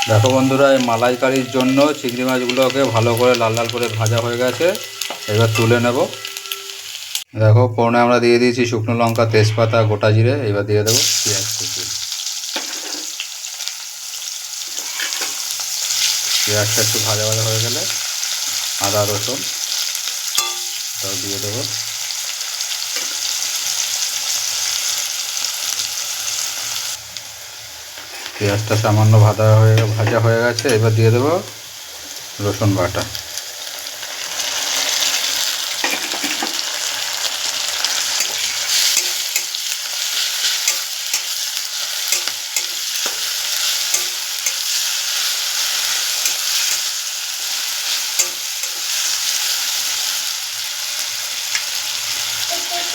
দেখো বন্ধুরা, এই মালাইকারির জন্য চিংড়ি মাছগুলোকে ভালো করে লাল লাল করে ভাজা হয়ে গেছে। এবার তুলে নেব। দেখো ফোড়নে আমরা দিয়ে দিয়েছি শুকনো লঙ্কা, তেজপাতা, গোটা জিরে। এবার দিয়ে দেবো পেঁয়াজ কুচি। পেঁয়াজটা একটু ভাজা ভাজা হয়ে গেলে আদা রসুন তাও দিয়ে দেবো। পেঁয়াজটা সামান্য ভাজা হয়ে গেছে। এবার দিয়ে দেবো রসুন বাটা।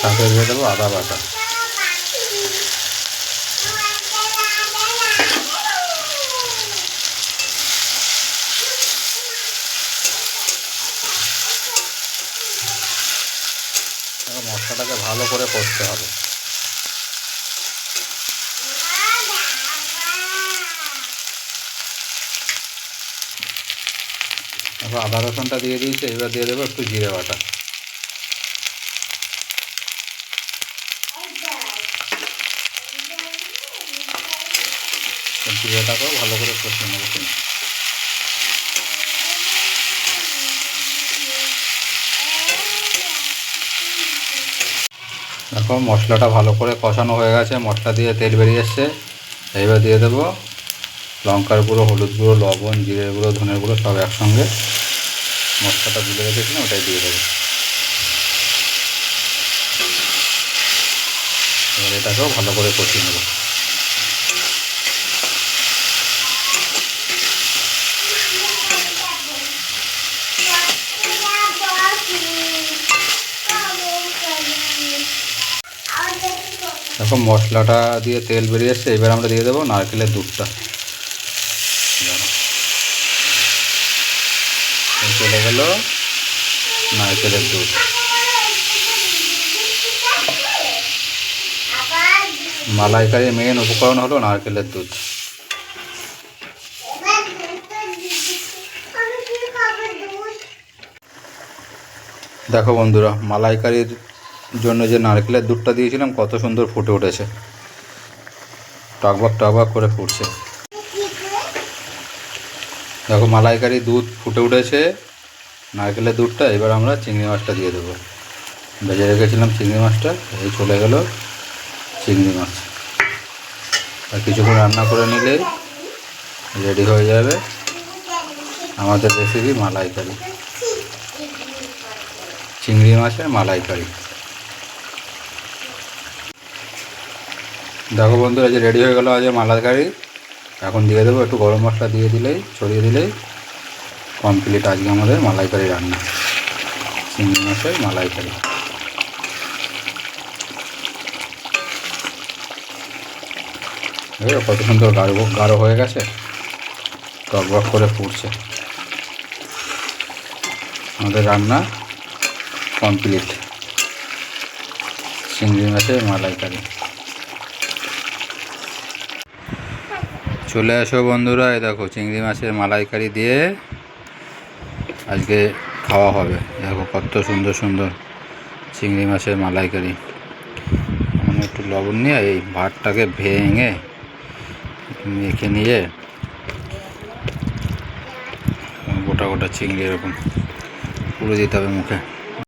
সাথে দিয়ে দেবো আদা বাটা। মশলাটাকে ভালো করে কষতে হবে। এবার আদা রসুনটা দিয়ে দিয়েছি। এবার দিয়ে দেবো একটু জিরে বাটা। জিরেটাকেও ভালো করে কষিয়ে নেবো। দেখো মশলাটা ভালো করে কষানো হয়ে গেছে, মশলা দিয়ে তেল বেরিয়ে এসছে। এইবার দিয়ে দেবো লঙ্কার গুঁড়ো, হলুদ গুঁড়ো, লবণ, জিরের গুঁড়ো, ধনের গুঁড়ো সব একসঙ্গে মশলাটা গুলে রেখেছিলাম ওটাই দিয়ে দেবো। এবার এটাকেও ভালো করে কষিয়ে নেব। এখন মশলাটা দিয়ে তেল বেরিয়ে এসছে। এবার আমরা দিয়ে দেবো নারকেলের দুধটা। চলে গেল নারকেলের দুধ। মালাইকারির মেন উপকরণ হলো নারকেলের দুধ। দেখো বন্ধুরা, মালাইকারির জন্য যে নারকেলের দুধটা দিয়েছিলাম কত সুন্দর ফুটে উঠেছে, টকবক টকবক করে ফুটছে। দেখো মালাইকারি দুধ ফুটে উঠেছে, নারকেলের দুধটা। এবার আমরা চিংড়ি মাছটা দিয়ে দেবো। ভেজে রেখেছিলাম চিংড়ি মাছটা, এই চলে গেল চিংড়ি মাছ। আর কিছুক্ষণ রান্না করে নিলে রেডি হয়ে যাবে আমাদের রেসিপি মালাইকারি, চিংড়ি মাছের মালাইকারি। দেখো বন্ধুরা, যে রেডি হয়ে গেল আজ মালাইকারি। এখন দিয়ে দেবো একটু গরম মশলা দিয়ে দিলেই, ছড়িয়ে দিলেই কমপ্লিট আজকে আমাদের মালাইকারি রান্না, চিংড়ি মাছের মালাইকারি। কত সুন্দর গাঢ় হয়ে গেছে, টকবক করে ফুটছে। আমাদের রান্না কমপ্লিট, চিংড়ি মাছের মালাইকারি। চলে আসো বন্ধুরা, এই দেখো চিংড়ি মাছের মালাইকারি দিয়ে আজকে খাওয়া হবে। দেখো কত সুন্দর সুন্দর চিংড়ি মাছের মালাইকারি। মানে একটু লবণ নিয়ে এই ভাতটাকে ভেঙে মেখে নিয়ে গোটা গোটা চিংড়ি এরকম পুরো দিতে হবে মুখে।